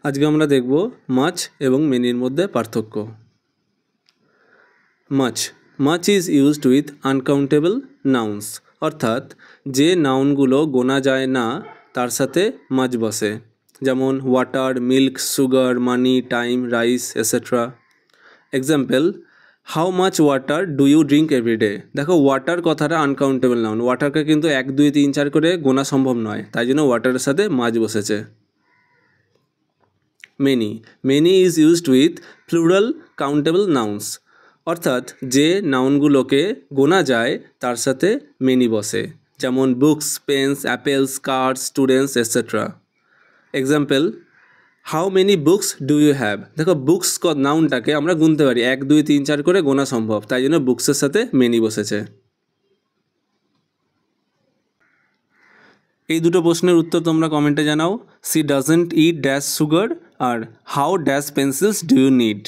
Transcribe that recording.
আজকে আমরা দেখব মাচ এবং মেনির মধ্যে পার্থক্য। Much is used with uncountable nouns, অর্থাৎ যে নাউনগুলো গোনা যায় না তার সাথে মাচ বসে, যেমন water, milk, sugar, money, time, rice etcetera. Example, how much water do you drink everyday. দেখো ওয়াটার কথাটা আনকাউন্টেবল নাউন, ওয়াটারকে কিন্তু 1 2 3 4 করে গোনা সম্ভব নয়, তাই জন্য ওয়াটারের সাথে মাছ বসেছে। Many is used with plural countable nouns, অর্থাৎ যে নাউনগুলোকে গোনা যায় তার সাথে মেনি বসে, যেমন books, pens, apples, cars, students etcetera. Example, how many books do you have. দেখো বুকস নাউনটাকে আমরা গুনতে পারি, 1 2 3 4 করে গোনা সম্ভব, তাই জন্য বুকসের সাথে মেনি বসেছে। এই দুটো প্রশ্নের উত্তর তোমরা কমেন্টে জানাও। She doesn't eat dash sugar আর how dash pencils do you need.